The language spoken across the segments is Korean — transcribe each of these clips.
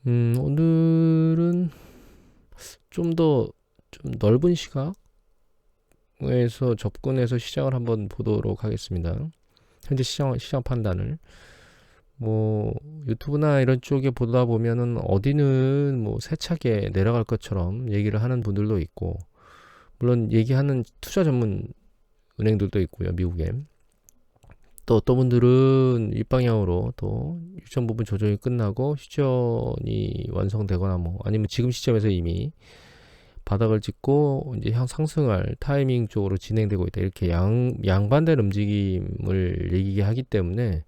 오늘은 좀 넓은 시각에서 접근해서 시장을 한번 보도록 하겠습니다. 현재 시장 판단을. 뭐, 유튜브나 이런 쪽에 보다 보면은 어디는 뭐 세차게 내려갈 것처럼 얘기를 하는 분들도 있고, 물론 얘기하는 투자 전문 은행들도 있고요, 미국에. 또 어떤 분들은 윗방향으로 또 유천 부분 조정이 끝나고 시전이 완성되거나 뭐 아니면 지금 시점에서 이미 바닥을 찍고 이제 향 상승할 타이밍 쪽으로 진행되고 있다. 이렇게 양반된 움직임을 얘기하기 하기 때문에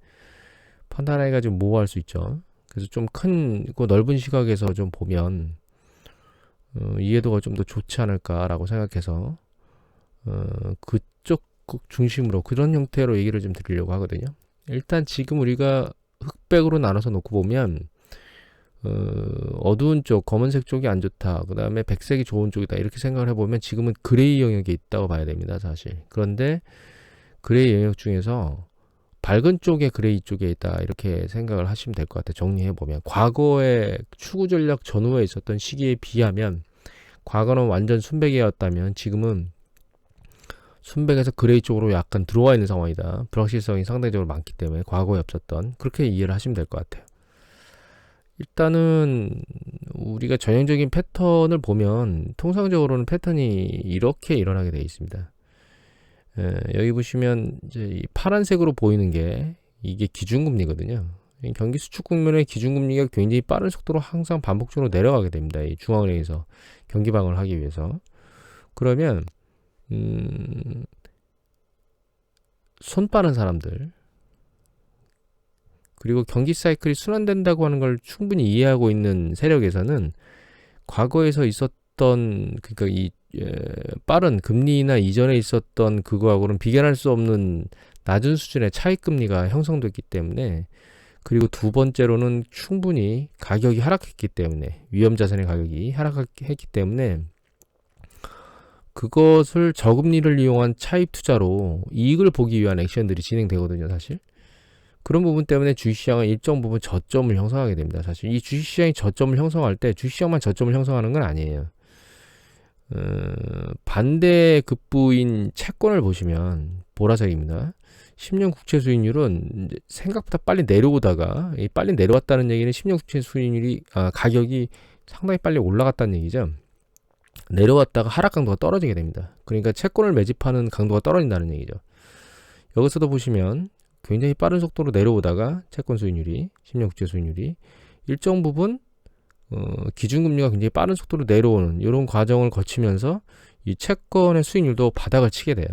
판단하기가 좀 모호할 수 있죠. 그래서 좀 큰, 넓은 시각에서 좀 보면 이해도가 좀 더 좋지 않을까라고 생각해서 그쪽 중심으로 그런 형태로 얘기를 좀 드리려고 하거든요. 일단 지금 우리가 흑백으로 나눠서 놓고 보면 어두운 쪽, 검은색 쪽이 안 좋다. 그 다음에 백색이 좋은 쪽이다. 이렇게 생각을 해보면 지금은 그레이 영역에 있다고 봐야 됩니다, 사실. 그런데 그레이 영역 중에서 밝은 쪽에 그레이 쪽에 있다. 이렇게 생각을 하시면 될 것 같아요. 정리해보면. 과거의 추구 전략 전후에 있었던 시기에 비하면 과거는 완전 순백이었다면 지금은 순백에서 그레이 쪽으로 약간 들어와 있는 상황이다. 불확실성이 상대적으로 많기 때문에 과거에 없었던 그렇게 이해를 하시면 될 것 같아요. 일단은 우리가 전형적인 패턴을 보면 통상적으로는 패턴이 이렇게 일어나게 되어 있습니다. 여기 보시면 이제 이 파란색으로 보이는 게 이게 기준금리거든요. 경기 수축 국면의 기준금리가 굉장히 빠른 속도로 항상 반복적으로 내려가게 됩니다. 이 중앙은행에서 경기 방어를 하기 위해서. 그러면 손 빠른 사람들 그리고 경기 사이클이 순환된다고 하는 걸 충분히 이해하고 있는 세력에서는 과거에서 있었던 그러니까 이 빠른 금리나 이전에 있었던 그거하고는 비교할 수 없는 낮은 수준의 차익 금리가 형성됐기 때문에 그리고 두 번째로는 충분히 가격이 하락했기 때문에 위험 자산의 가격이 하락했기 때문에 그것을 저금리를 이용한 차입 투자로 이익을 보기 위한 액션들이 진행되거든요, 사실. 그런 부분 때문에 주식시장은 일정 부분 저점을 형성하게 됩니다. 사실 이 주식시장이 저점을 형성할 때 주식시장만 저점을 형성하는 건 아니에요. 반대 급부인 채권을 보시면 보라색입니다. 10년 국채 수익률은 생각보다 빨리 내려오다가 빨리 내려왔다는 얘기는 10년 국채 수익률이 가격이 상당히 빨리 올라갔다는 얘기죠. 내려왔다가 하락 강도가 떨어지게 됩니다. 그러니까 채권을 매집하는 강도가 떨어진다는 얘기죠. 여기서도 보시면 굉장히 빠른 속도로 내려오다가 채권 수익률이 10년 국채 수익률이 일정 부분 기준금리가 굉장히 빠른 속도로 내려오는 이런 과정을 거치면서 이 채권의 수익률도 바닥을 치게 돼요.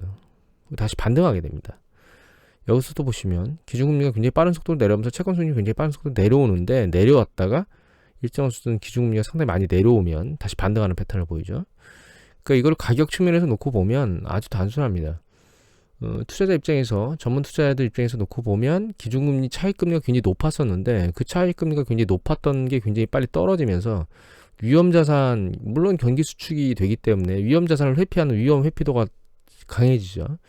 다시 반등하게 됩니다. 여기서도 보시면 기준금리가 굉장히 빠른 속도로 내려오면서 채권 수익률이 굉장히 빠른 속도로 내려오는데 내려왔다가 일정 수준 기준금리가 상당히 많이 내려오면 다시 반등하는 패턴을 보이죠. 그러니까 이걸 가격 측면에서 놓고 보면 아주 단순합니다. 투자자 입장에서 전문 투자자들 입장에서 놓고 보면 기준금리 차익금리가 굉장히 높았었는데 그 차익금리가 굉장히 높았던 게 굉장히 빨리 떨어지면서 위험자산 물론 경기 수축이 되기 때문에 위험자산을 회피하는 위험 회피도가 강해지죠.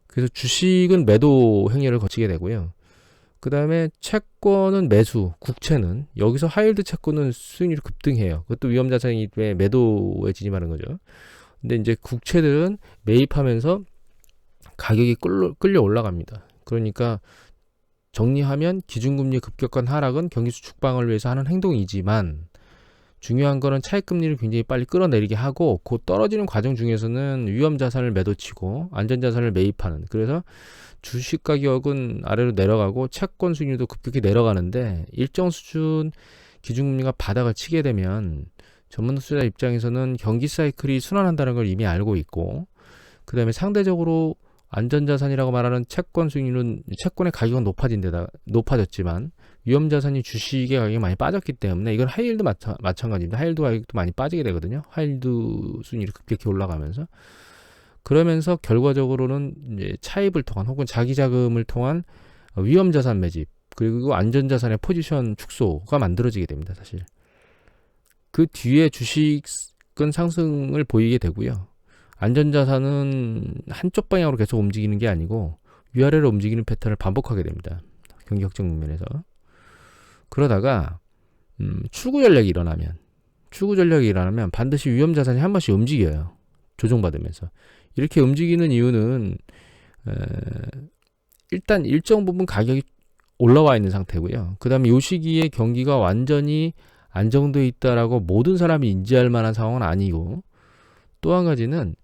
그래서 주식은 매도 행위를 거치게 되고요. 그 다음에 채권은 매수, 국채는 여기서 하이힐드 채권은 수익률이 급등해요. 그것도 위험자산이기 때문에 매도에 진입하는 거죠. 근데 이제 국채들은 매입하면서 가격이 끌려 올라갑니다. 그러니까 정리하면 기준금리 급격한 하락은 경기 수축 방어를 위해서 하는 행동이지만 중요한 거는 차익금리를 굉장히 빨리 끌어내리게 하고 곧 떨어지는 과정 중에서는 위험자산을 매도치고 안전자산을 매입하는 그래서 주식 가격은 아래로 내려가고 채권 수익률도 급격히 내려가는데 일정 수준 기준금리가 바닥을 치게 되면 전문 투자자 입장에서는 경기 사이클이 순환한다는 걸 이미 알고 있고 그 다음에 상대적으로 안전자산이라고 말하는 채권 수익률은 채권의 가격은 높아졌지만 위험자산이 주식의 가격이 많이 빠졌기 때문에 이건 하이힐드 마찬가지입니다. 하이힐드 가격도 많이 빠지게 되거든요. 하이힐드 수익률이 급격히 올라가면서 그러면서 결과적으로는 이제 차입을 통한 혹은 자기 자금을 통한 위험자산 매집 그리고 안전자산의 포지션 축소가 만들어지게 됩니다. 사실 그 뒤에 주식은 상승을 보이게 되고요. 안전자산은 한쪽 방향으로 계속 움직이는 게 아니고 위아래로 움직이는 패턴을 반복하게 됩니다. 경기 확정 국면에서. 그러다가 출구 전략이 일어나면 반드시 위험 자산이 한 번씩 움직여요. 조정받으면서. 이렇게 움직이는 이유는 일단 일정 부분 가격이 올라와 있는 상태고요. 그 다음에 이 시기에 경기가 완전히 안정되어 있다라고 모든 사람이 인지할 만한 상황은 아니고, 또 한 가지는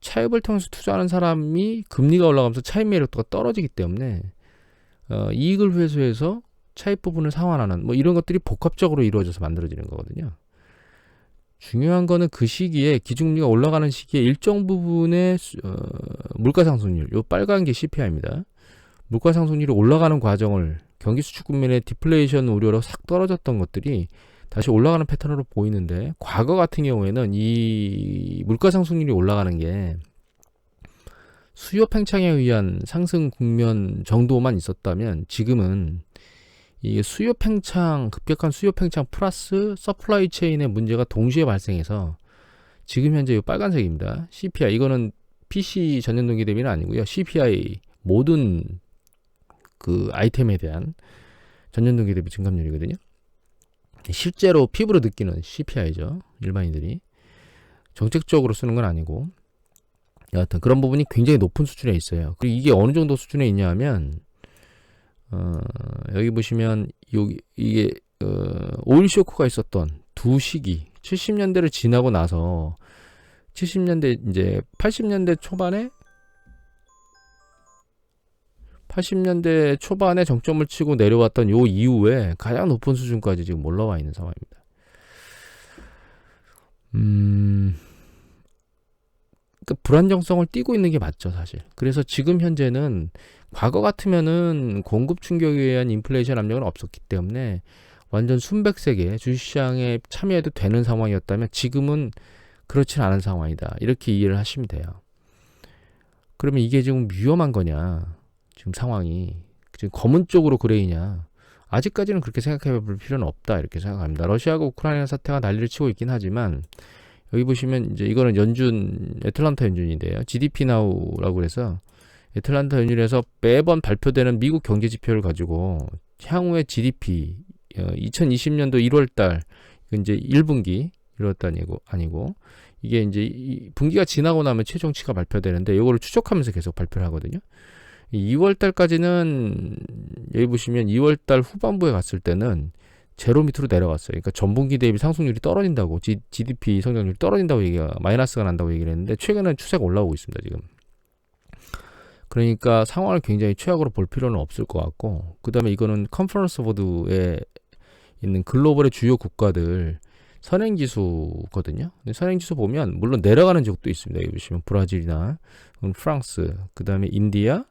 차입을 통해서 투자하는 사람이 금리가 올라가면서 차입 매력도가 떨어지기 때문에 이익을 회수해서 차입 부분을 상환하는 뭐 이런 것들이 복합적으로 이루어져서 만들어지는 거거든요. 중요한 거는 그 시기에 기준금리가 올라가는 시기에 일정 부분의 물가상승률, 요 빨간 게 CPI입니다. 물가상승률이 올라가는 과정을 경기 수축 국면의 디플레이션 우려로 싹 떨어졌던 것들이 다시 올라가는 패턴으로 보이는데, 과거 같은 경우에는 이 물가상승률이 올라가는 게 수요 팽창에 의한 상승 국면 정도만 있었다면, 지금은 이 수요 팽창, 급격한 수요 팽창 플러스 서플라이 체인의 문제가 동시에 발생해서 지금 현재 이 빨간색입니다. CPI, 이거는 PC 전년동기 대비는 아니고요. CPI 모든 그 아이템에 대한 전년동기 대비 증감률이거든요. 실제로 피부로 느끼는 CPI죠. 일반인들이 정책적으로 쓰는 건 아니고, 여하튼 그런 부분이 굉장히 높은 수준에 있어요. 그리고 이게 어느 정도 수준에 있냐 하면 여기 보시면 이게 오일 쇼크가 있었던 두 시기, 70년대를 지나고 나서 70년대 이제 80년대 초반에 정점을 치고 내려왔던 요 이후에 가장 높은 수준까지 지금 올라와 있는 상황입니다. 그러니까 불안정성을 띠고 있는 게 맞죠, 사실. 그래서 지금 현재는 과거 같으면은 공급 충격에 의한 인플레이션 압력은 없었기 때문에 완전 순백색의 주식시장에 참여해도 되는 상황이었다면, 지금은 그렇진 않은 상황이다, 이렇게 이해를 하시면 돼요. 그러면 이게 지금 위험한 거냐, 지금 상황이 지금 검은 쪽으로 그레이냐, 아직까지는 그렇게 생각해 볼 필요는 없다, 이렇게 생각합니다. 러시아가 우크라이나 사태가 난리를 치고 있긴 하지만, 여기 보시면 이제 이거는 애틀란타 연준인데요. GDP Now라고 해서 애틀란타 연준에서 매번 발표되는 미국 경제 지표를 가지고 향후의 GDP 2020년도 1월달, 이제 1분기 1월달 아니고 이게 이제 분기가 지나고 나면 최종치가 발표되는데, 이거를 추적하면서 계속 발표를 하거든요. 2월달까지는 여기 보시면 2월달 후반부에 갔을 때는 제로 밑으로 내려갔어요. 그러니까 전분기 대비 상승률이 떨어진다고, GDP 성장률이 떨어진다고 마이너스가 난다고 얘기를 했는데, 최근에 추세가 올라오고 있습니다, 지금. 그러니까 상황을 굉장히 최악으로 볼 필요는 없을 것 같고, 그 다음에 이거는 컨퍼런스 보드에 있는 글로벌의 주요 국가들 선행지수거든요. 근데 선행지수 보면 물론 내려가는 지역도 있습니다. 여기 보시면 브라질이나 프랑스, 그 다음에 인디아,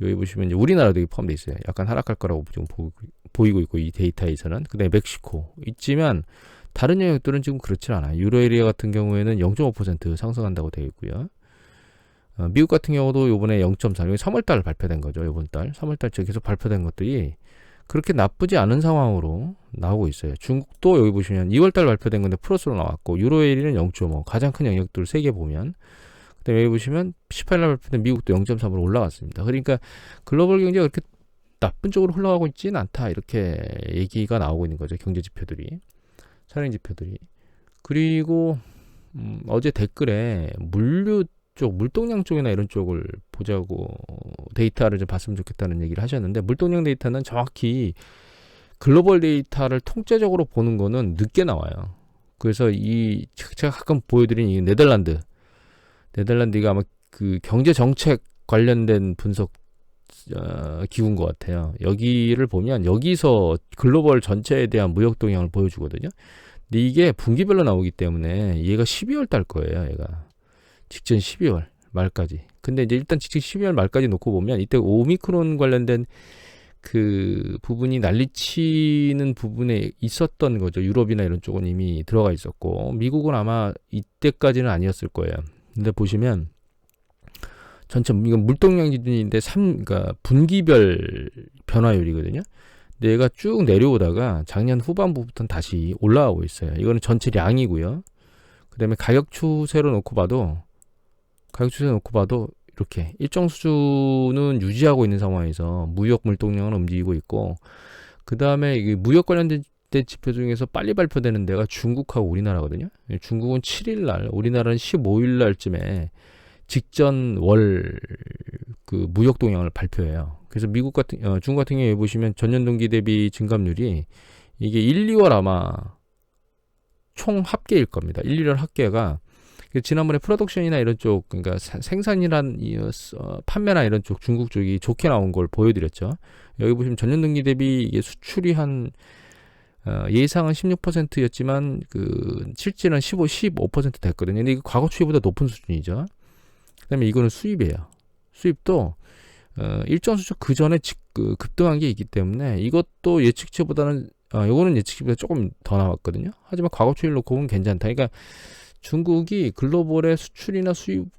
여기 보시면 이제 우리나라도 포함되어 있어요. 약간 하락할 거라고 지금 보이고 있고, 이 데이터에서는. 그 다음에 멕시코 있지만, 다른 영역들은 지금 그렇지 않아요. 유로에리아 같은 경우에는 0.5% 상승한다고 되어 있고요. 미국 같은 경우도 요번에 0.4, 3월달 발표된 거죠. 요번 달 3월달 계속 발표된 것들이 그렇게 나쁘지 않은 상황으로 나오고 있어요. 중국도 여기 보시면 2월달 발표된 건데 플러스로 나왔고, 유로에리아는 0.5, 가장 큰 영역들 3개 보면, 그다음에 여기 보시면 18일 발표된 미국도 0.3으로 올라갔습니다. 그러니까 글로벌 경제가 그렇게 나쁜 쪽으로 흘러가고 있지는 않다, 이렇게 얘기가 나오고 있는 거죠. 경제 지표들이, 선행 지표들이. 그리고 어제 댓글에 물류 쪽, 물동량 쪽이나 이런 쪽을 보자고 데이터를 좀 봤으면 좋겠다는 얘기를 하셨는데, 물동량 데이터는 정확히 글로벌 데이터를 통째적으로 보는 거는 늦게 나와요. 그래서 제가 가끔 보여드린 이 네덜란드가 아마 그 경제 정책 관련된 분석 기구인 것 같아요. 여기를 보면 여기서 글로벌 전체에 대한 무역 동향을 보여주거든요. 근데 이게 분기별로 나오기 때문에 얘가 12월 달 거예요. 얘가 직전 12월 말까지. 근데 이제 일단 직전 12월 말까지 놓고 보면, 이때 오미크론 관련된 그 부분이 난리치는 부분에 있었던 거죠. 유럽이나 이런 쪽은 이미 들어가 있었고, 미국은 아마 이때까지는 아니었을 거예요. 근데 보시면 전체 이건 물동량 기준인데 그러니까 분기별 변화율이거든요. 근데 얘가 쭉 내려오다가 작년 후반부부터는 다시 올라가고 있어요. 이거는 전체 량이고요. 그다음에 가격 추세로 놓고 봐도 이렇게 일정 수준은 유지하고 있는 상황에서 무역 물동량은 움직이고 있고, 그 다음에 무역 관련된 20대 지표 중에서 빨리 발표되는 데가 중국하고 우리나라거든요. 중국은 7일 날, 우리나라는 15일 날쯤에 직전 월 그 무역 동향을 발표해요. 그래서 중국 같은 경우에 보시면 전년 동기 대비 증감률이 이게 1, 2월 아마 총 합계일 겁니다. 1, 2월 합계가 지난번에 프로덕션이나 이런 쪽, 그러니까 생산이란 판매나 이런 쪽 중국 쪽이 좋게 나온 걸 보여드렸죠. 여기 보시면 전년 동기 대비 이게 수출이 한 예상은 16%였지만 그 실제는 15% 됐거든요. 근데 이거 과거 추이보다 높은 수준이죠. 그다음에 이거는 수입이에요. 수입도 일정 수준 그 전에 급등한 게 있기 때문에 이것도 예측치보다는 요거는 예측치보다 조금 더 나왔거든요. 하지만 과거 추이를 놓고 보면 괜찮다. 그러니까 중국이 글로벌의 수출이나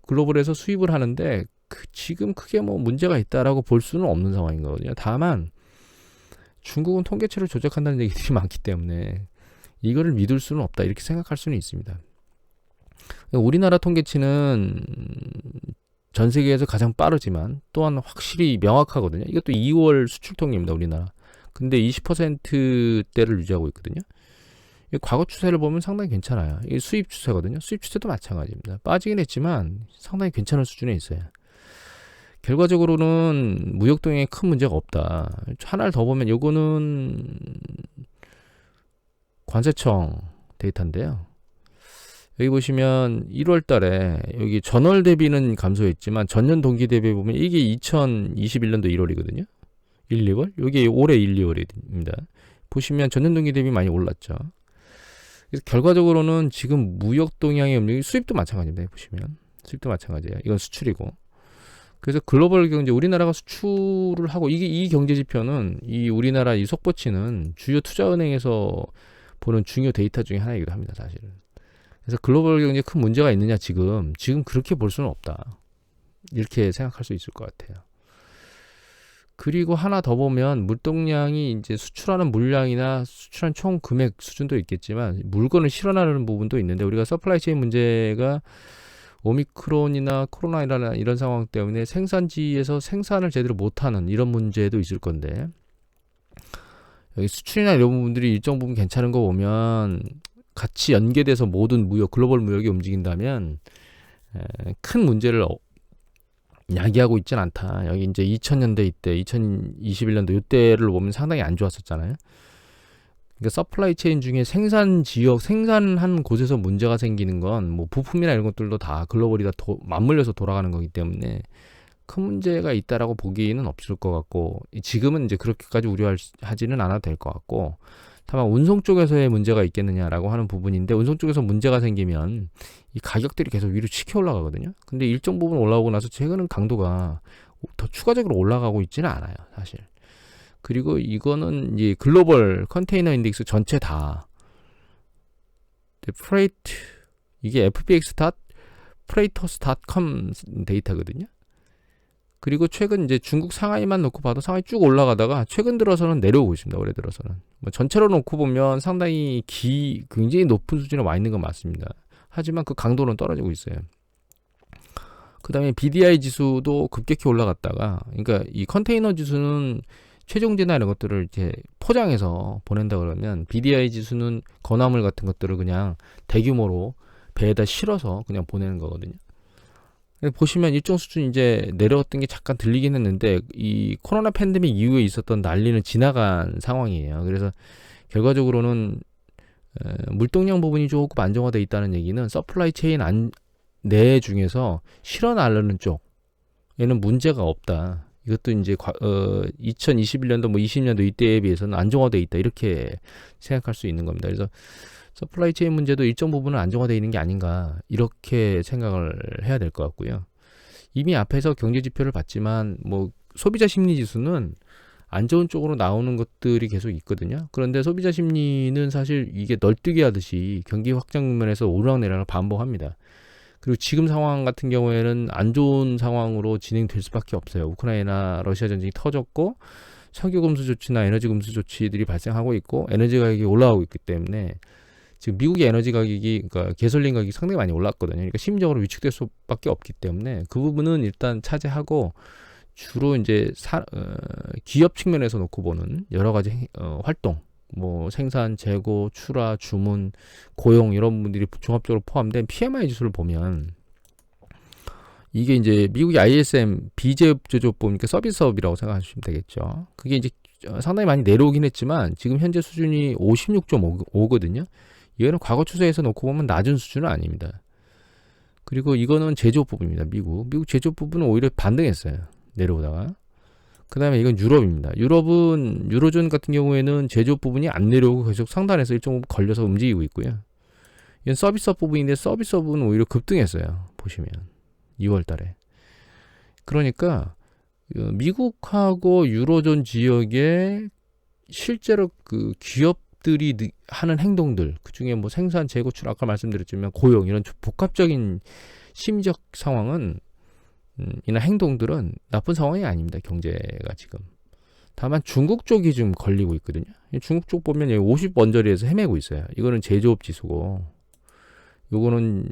글로벌에서 수입을 하는데 지금 크게 뭐 문제가 있다라고 볼 수는 없는 상황인 거거든요. 다만 중국은 통계치를 조작한다는 얘기들이 많기 때문에 이거를 믿을 수는 없다 이렇게 생각할 수는 있습니다. 우리나라 통계치는 전 세계에서 가장 빠르지만 또한 확실히 명확하거든요. 이것도 2월 수출 통계입니다. 우리나라. 근데 20%대를 유지하고 있거든요. 과거 추세를 보면 상당히 괜찮아요. 이게 수입 추세거든요. 수입 추세도 마찬가지입니다. 빠지긴 했지만 상당히 괜찮은 수준에 있어요. 결과적으로는 무역 동향에 큰 문제가 없다. 하나를 더 보면 요거는 관세청 데이터인데요. 여기 보시면 1월 달에 여기 전월 대비는 감소했지만 전년 동기 대비 보면 이게 2021년도 1월이거든요. 1, 2월. 여기 올해 1, 2월입니다. 보시면 전년 동기 대비 많이 올랐죠. 그래서 결과적으로는 지금 무역 동향의 음력이 수입도 마찬가지입니다. 보시면 수입도 마찬가지예요. 이건 수출이고. 그래서 글로벌 경제 우리나라가 수출을 하고 이 경제 지표는 이 우리나라 이 속보치는 주요 투자은행에서 보는 중요 데이터 중에 하나이기도 합니다. 사실은. 그래서 글로벌 경제에 큰 문제가 있느냐 지금 그렇게 볼 수는 없다. 이렇게 생각할 수 있을 것 같아요. 그리고 하나 더 보면 물동량이 이제 수출하는 물량이나 수출한 총 금액 수준도 있겠지만 물건을 실어나르는 부분도 있는데 우리가 서플라이 체인 문제가 오미크론이나 코로나나 이런 상황 때문에 생산지에서 생산을 제대로 못하는 이런 문제도 있을 건데 여기 수출이나 이런 부분들이 일정 부분 괜찮은 거 보면 같이 연계돼서 모든 무역, 글로벌 무역이 움직인다면 큰 문제를 야기하고 있진 않다. 여기 이제 2000년대 이때, 2021년도 이때를 보면 상당히 안 좋았었잖아요. 그러니까 서플라이 체인 중에 생산 지역, 생산한 곳에서 문제가 생기는 건 뭐 부품이나 이런 것들도 다 글로벌이 다 맞물려서 돌아가는 거기 때문에 큰 문제가 있다라고 보기는 없을 것 같고 지금은 이제 그렇게까지 우려하지는 않아도 될 것 같고 다만 운송 쪽에서의 문제가 있겠느냐라고 하는 부분인데 운송 쪽에서 문제가 생기면 이 가격들이 계속 위로 치켜 올라가거든요. 근데 일정 부분 올라오고 나서 최근은 강도가 더 추가적으로 올라가고 있지는 않아요, 사실. 그리고 이거는 이제 글로벌 컨테이너 인덱스 전체 다 프레이트 이게 fpx.freightos.com 데이터거든요. 그리고 최근 이제 중국 상하이만 놓고 봐도 상하이 쭉 올라가다가 최근 들어서는 내려오고 있습니다. 올해 들어서는. 뭐 전체로 놓고 보면 상당히 굉장히 높은 수준에 와 있는 건 맞습니다. 하지만 그 강도는 떨어지고 있어요. 그 다음에 BDI 지수도 급격히 올라갔다가, 그러니까 이 컨테이너 지수는 최종재나 이런 것들을 이제 포장해서 보낸다 그러면 BDI 지수는 건화물 같은 것들을 그냥 대규모로 배에다 실어서 그냥 보내는 거거든요. 보시면 일정 수준 이제 내려왔던 게 잠깐 들리긴 했는데 이 코로나 팬데믹 이후에 있었던 난리는 지나간 상황이에요. 그래서 결과적으로는 물동량 부분이 조금 안정화되어 있다는 얘기는 서플라이 체인 내 중에서 실어 나르는 쪽에는 문제가 없다. 이것도 이제 2021년도 뭐 20년도 이때에 비해서는 안정화되어 있다. 이렇게 생각할 수 있는 겁니다. 그래서 서플라이 체인 문제도 일정 부분은 안정화되어 있는 게 아닌가 이렇게 생각을 해야 될 것 같고요. 이미 앞에서 경제 지표를 봤지만 뭐 소비자 심리 지수는 안 좋은 쪽으로 나오는 것들이 계속 있거든요. 그런데 소비자 심리는 사실 이게 널뛰기 하듯이 경기 확장 국면에서 오르락내리락을 반복합니다. 그리고 지금 상황 같은 경우에는 안 좋은 상황으로 진행될 수밖에 없어요. 우크라이나 러시아 전쟁이 터졌고 석유 금수 조치나 에너지 금수 조치들이 발생하고 있고 에너지 가격이 올라가고 있기 때문에 지금 미국의 에너지 가격이, 그러니까 개솔린 가격이 상당히 많이 올랐거든요. 그러니까 심리적으로 위축될 수밖에 없기 때문에 그 부분은 일단 차지하고 주로 이제 기업 측면에서 놓고 보는 여러 가지 활동, 뭐 생산, 재고, 출하, 주문, 고용 이런 분들이 종합적으로 포함된 PMI 지수를 보면 이게 이제 미국의 ISM 비제업 제조업보니까 서비스업이라고 생각하시면 되겠죠. 그게 이제 상당히 많이 내려오긴 했지만 지금 현재 수준이 56.5거든요. 이거는 과거 추세에서 놓고 보면 낮은 수준은 아닙니다. 그리고 이거는 제조업 부분입니다. 미국 제조업 부분은 오히려 반등했어요. 내려오다가. 그 다음에 이건 유럽입니다. 유로존 같은 경우에는 제조업 부분이 안 내려오고 계속 상단에서 일정 걸려서 움직이고 있고요. 이건 서비스업 부분인데 서비스업은 오히려 급등했어요. 보시면 2월 달에. 그러니까 미국하고 유로존 지역에 실제로 그 기업들이 하는 행동들, 그 중에 뭐 생산, 재고, 출, 아까 말씀드렸지만 고용 이런 복합적인 심리적 상황은 이나 행동들은 나쁜 상황이 아닙니다. 경제가 지금. 다만 중국 쪽이 좀 걸리고 있거든요. 중국 쪽 보면 50원저리에서 헤매고 있어요. 이거는 제조업 지수고, 요거는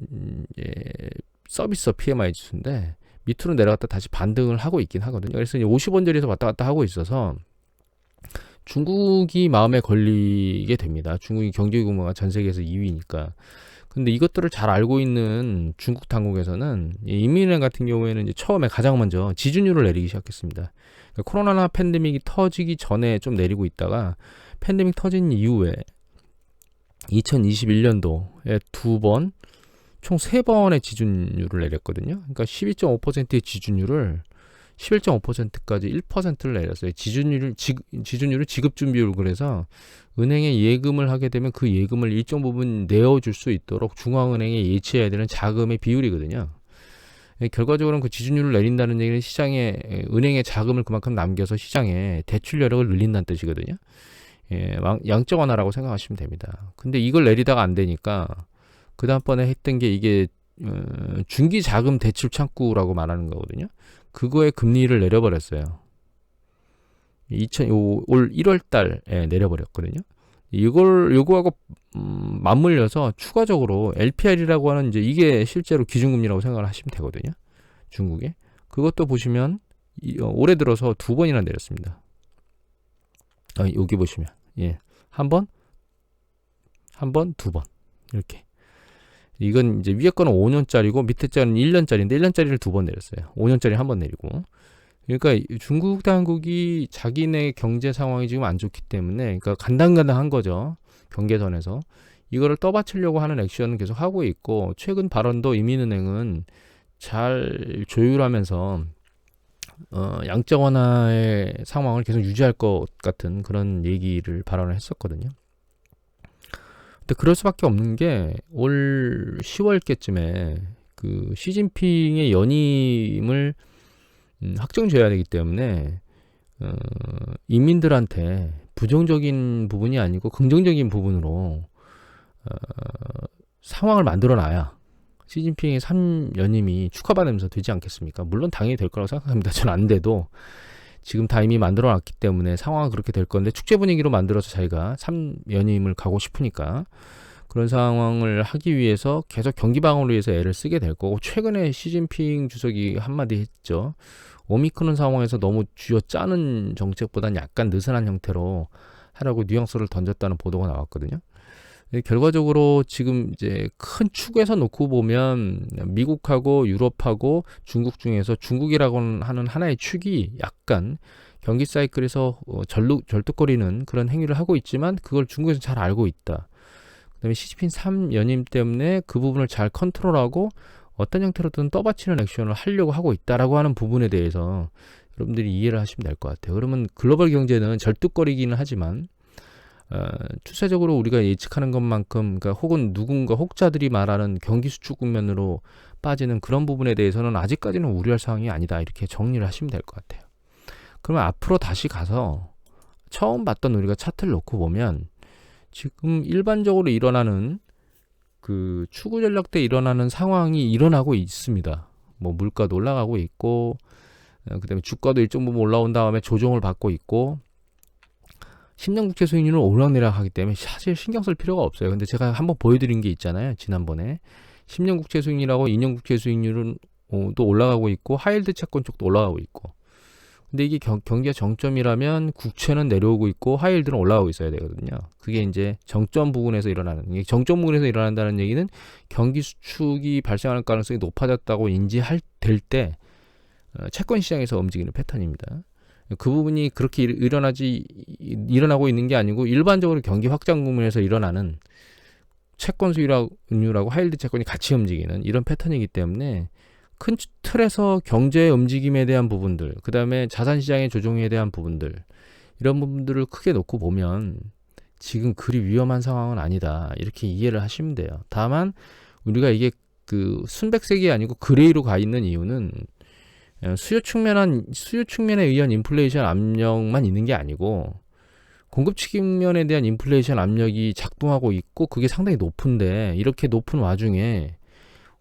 서비스업 PMI 지수인데 밑으로 내려갔다 다시 반등을 하고 있긴 하거든요. 그래서 50원저리에서 왔다 갔다 하고 있어서 중국이 마음에 걸리게 됩니다. 중국이 경제 규모가 전 세계에서 2위니까. 근데 이것들을 잘 알고 있는 중국 당국에서는 인민은행 같은 경우에는 이제 처음에 가장 먼저 지준율을 내리기 시작했습니다. 그러니까 코로나 팬데믹이 터지기 전에 좀 내리고 있다가 팬데믹 터진 이후에 2021년도에 두 번, 총 3번의 지준율을 내렸거든요. 그러니까 12.5%의 지준율을 11.5%까지 1%를 내렸어요. 지준율을 지급준비율. 그래서 은행에 예금을 하게 되면 그 예금을 일정 부분 내어줄 수 있도록 중앙은행에 예치해야 되는 자금의 비율이거든요. 결과적으로는 그 지준율을 내린다는 얘기는 시장에 은행에 자금을 그만큼 남겨서 시장에 대출 여력을 늘린다는 뜻이거든요. 양적 완화라고 생각하시면 됩니다. 근데 이걸 내리다가 안 되니까 그 다음번에 했던 게 이게 중기 자금 대출 창구라고 말하는 거거든요. 그거의 금리를 내려버렸어요. 올 1월 달에 내려버렸거든요. 요거하고 맞물려서 추가적으로 LPR이라고 하는 이제 이게 실제로 기준금리라고 생각을 하시면 되거든요. 중국에. 그것도 보시면 올해 들어서 2번이나 내렸습니다. 여기 보시면 한 번, 2번 이렇게. 이건 이제 위에 거는 5년짜리고 밑에 자는 1년짜리인데 1년짜리를 2번 내렸어요. 5년짜리 한 번 내리고. 그러니까 중국 당국이 자기네 경제 상황이 지금 안 좋기 때문에 그러니까 간당간당한 거죠. 경계선에서. 이거를 떠받치려고 하는 액션은 계속 하고 있고 최근 발언도 인민은행은 잘 조율하면서 양적 완화의 상황을 계속 유지할 것 같은 그런 얘기를 발언을 했었거든요. 근데 그럴 수밖에 없는 게 올 10월께쯤에 그 시진핑의 연임을 확정줘야 되기 때문에 인민들한테 부정적인 부분이 아니고 긍정적인 부분으로 상황을 만들어놔야 시진핑의 3연임이 축하받으면서 되지 않겠습니까? 물론 당연히 될 거라고 생각합니다. 전 안 돼도 지금 다 이미 만들어놨기 때문에 상황은 그렇게 될 건데 축제 분위기로 만들어서 자기가 3연임을 가고 싶으니까 그런 상황을 하기 위해서 계속 경기 방어를 위해서 애를 쓰게 될 거고 최근에 시진핑 주석이 한마디 했죠. 오미크론 상황에서 너무 쥐어짜는 정책보다는 약간 느슨한 형태로 하라고 뉘앙스를 던졌다는 보도가 나왔거든요. 결과적으로 지금 이제 큰 축에서 놓고 보면 미국하고 유럽하고 중국 중에서 중국이라고 하는 하나의 축이 약간 경기 사이클에서 절뚝거리는 그런 행위를 하고 있지만 그걸 중국에서 잘 알고 있다. 그다음에 시진핑 3연임 때문에 그 부분을 잘 컨트롤하고 어떤 형태로든 떠받치는 액션을 하려고 하고 있다라고 하는 부분에 대해서 여러분들이 이해를 하시면 될 것 같아요. 그러면 글로벌 경제는 절뚝거리기는 하지만 추세적으로 우리가 예측하는 것만큼 그러니까 혹은 누군가 혹자들이 말하는 경기 수축 국면으로 빠지는 그런 부분에 대해서는 아직까지는 우려할 상황이 아니다. 이렇게 정리를 하시면 될 것 같아요. 그러면 앞으로 다시 가서 처음 봤던 우리가 차트를 놓고 보면 지금 일반적으로 일어나는 그 추구 전략 때 일어나는 상황이 일어나고 있습니다. 뭐 물가도 올라가고 있고 그다음에 주가도 일정 부분 올라온 다음에 조정을 받고 있고 10년 국채 수익률은 오르락내리락 하기 때문에 사실 신경 쓸 필요가 없어요. 근데 제가 한번 보여드린 게 있잖아요. 지난번에 10년 국채 수익률하고 2년 국채 수익률은 또 올라가고 있고 하이힐드 채권 쪽도 올라가고 있고 근데 이게 경기가 정점이라면 국채는 내려오고 있고 하이힐드는 올라가고 있어야 되거든요. 그게 이제 정점 부근에서 일어나는, 이게 정점 부근에서 일어난다는 얘기는 경기 수축이 발생할 가능성이 높아졌다고 인지할 때 채권 시장에서 움직이는 패턴입니다. 그 부분이 그렇게 일어나고 있는 게 아니고 일반적으로 경기 확장 국면에서 일어나는 채권 수익률하고 하이힐드 채권이 같이 움직이는 이런 패턴이기 때문에 큰 틀에서 경제의 움직임에 대한 부분들, 그 다음에 자산시장의 조정에 대한 부분들, 이런 부분들을 크게 놓고 보면 지금 그리 위험한 상황은 아니다, 이렇게 이해를 하시면 돼요. 다만 우리가 이게 그 순백색이 아니고 그레이로 가 있는 이유는 수요 측면에 의한 인플레이션 압력만 있는 게 아니고 공급 측면에 대한 인플레이션 압력이 작동하고 있고 그게 상당히 높은데, 이렇게 높은 와중에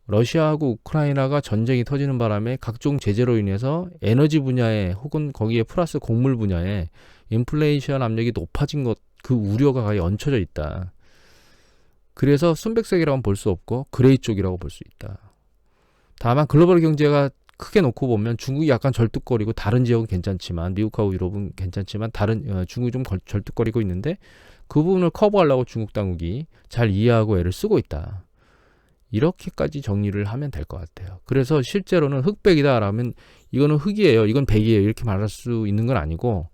러시아하고 우크라이나가 전쟁이 터지는 바람에 각종 제재로 인해서 에너지 분야에 혹은 거기에 플러스 곡물 분야에 인플레이션 압력이 높아진 것, 그 우려가 거의 얹혀져 있다. 그래서 순백색이라고는 볼 수 없고 그레이 쪽이라고 볼 수 있다. 다만 글로벌 경제가 크게 놓고 보면 중국이 약간 절뚝거리고 다른 지역은 괜찮지만, 미국하고 유럽은 괜찮지만 중국이 좀 절뚝거리고 있는데 그 부분을 커버하려고 중국 당국이 잘 이해하고 애를 쓰고 있다. 이렇게까지 정리를 하면 될 것 같아요. 그래서 실제로는 흑백이다라면 이거는 흑이에요, 이건 백이에요, 이렇게 말할 수 있는 건 아니고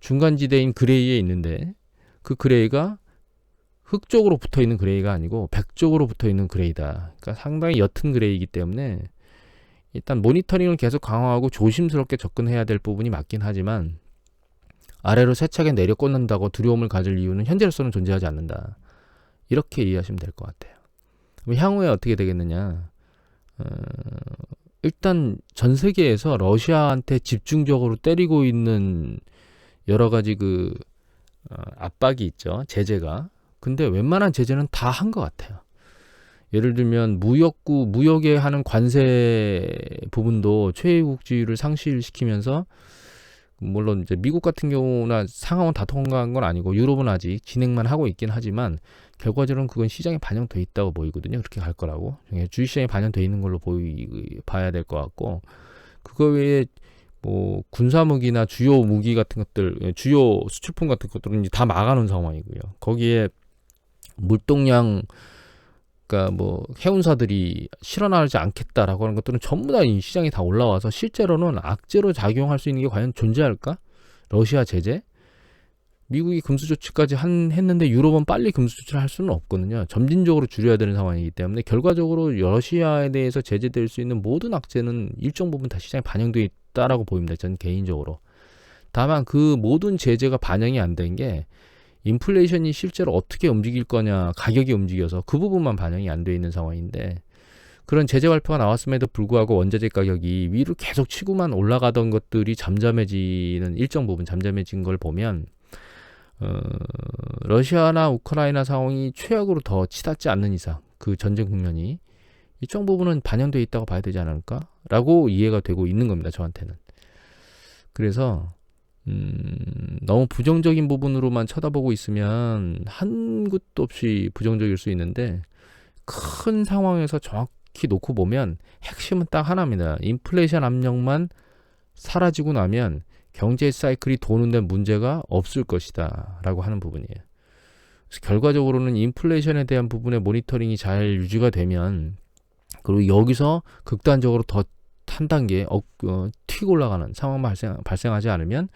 중간지대인 그레이에 있는데, 그 그레이가 흑 쪽으로 붙어있는 그레이가 아니고 백 쪽으로 붙어있는 그레이다. 그러니까 상당히 옅은 그레이이기 때문에 일단 모니터링을 계속 강화하고 조심스럽게 접근해야 될 부분이 맞긴 하지만 아래로 세차게 내려 꽂는다고 두려움을 가질 이유는 현재로서는 존재하지 않는다. 이렇게 이해하시면 될 것 같아요. 향후에 어떻게 되겠느냐. 일단 전 세계에서 러시아한테 집중적으로 때리고 있는 여러 가지 압박이 있죠, 제재가. 근데 웬만한 제재는 다 한 것 같아요. 예를 들면 무역에 하는 관세 부분도 최애국주의를 상실시키면서, 물론 이제 미국 같은 경우나 상하원 다 통과한 건 아니고 유럽은 아직 진행만 하고 있긴 하지만 결과적으로는 그건 시장에 반영돼 있다고 보이거든요. 그렇게 갈 거라고. 주식시장에 반영돼 있는 걸로 봐야 될 것 같고, 그거 외에 뭐 군사무기나 주요 무기 같은 것들, 주요 수출품 같은 것들은 이제 다 막아놓은 상황이고요. 거기에 물동량, 그러니까 뭐 해운사들이 실어나지 않겠다라고 하는 것들은 전부 다 이 시장에 다 올라와서 실제로는 악재로 작용할 수 있는 게 과연 존재할까? 러시아 제재? 미국이 금수 조치까지 했는데 유럽은 빨리 금수 조치를 할 수는 없거든요. 점진적으로 줄여야 되는 상황이기 때문에 결과적으로 러시아에 대해서 제재될 수 있는 모든 악재는 일정 부분 다 시장에 반영되어 있다라고 보입니다. 저는 개인적으로. 다만 그 모든 제재가 반영이 안 된 게 인플레이션이 실제로 어떻게 움직일 거냐, 가격이 움직여서 그 부분만 반영이 안 돼 있는 상황인데, 그런 제재 발표가 나왔음에도 불구하고 원자재 가격이 위로 계속 치고만 올라가던 것들이 일정 부분 잠잠해진 걸 보면 러시아나 우크라이나 상황이 최악으로 더 치닫지 않는 이상 그 전쟁 국면이 일정 부분은 반영되어 있다고 봐야 되지 않을까라고 이해가 되고 있는 겁니다, 저한테는. 그래서 너무 부정적인 부분으로만 쳐다보고 있으면 한 곳도 없이 부정적일 수 있는데, 큰 상황에서 정확히 놓고 보면 핵심은 딱 하나입니다. 인플레이션 압력만 사라지고 나면 경제 사이클이 도는 데 문제가 없을 것이다 라고 하는 부분이에요. 그래서 결과적으로는 인플레이션에 대한 부분의 모니터링이 잘 유지가 되면, 그리고 여기서 극단적으로 더 한 단계 튀고 올라가는 상황만 발생하지 않으면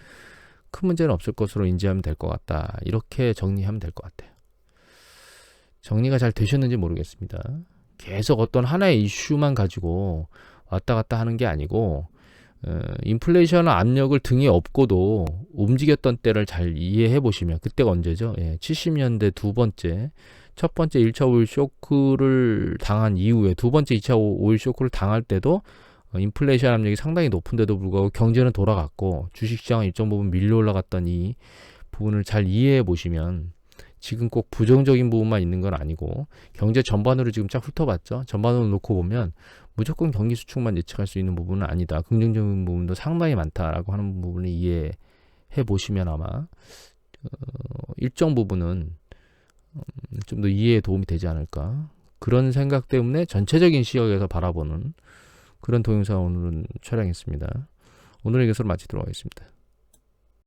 큰 문제는 없을 것으로 인지하면 될 것 같다. 이렇게 정리하면 될 것 같아요. 정리가 잘 되셨는지 모르겠습니다. 계속 어떤 하나의 이슈만 가지고 왔다 갔다 하는 게 아니고, 인플레이션 압력을 등에 업고도 움직였던 때를 잘 이해해 보시면, 그때가 언제죠? 70년대 첫 번째 1차 오일 쇼크를 당한 이후에 두 번째 2차 오일 쇼크를 당할 때도 인플레이션 압력이 상당히 높은데도 불구하고 경제는 돌아갔고 주식시장은 일정 부분 밀려 올라갔던 이 부분을 잘 이해해 보시면, 지금 꼭 부정적인 부분만 있는 건 아니고 경제 전반으로 지금 쫙 훑어봤죠. 전반으로 놓고 보면 무조건 경기 수축만 예측할 수 있는 부분은 아니다. 긍정적인 부분도 상당히 많다라고 하는 부분을 이해해 보시면 아마 일정 부분은 좀 더 이해에 도움이 되지 않을까. 그런 생각 때문에 전체적인 시각에서 바라보는 그런 동영상 오늘은 촬영했습니다. 오늘의 교수를 마치도록 하겠습니다.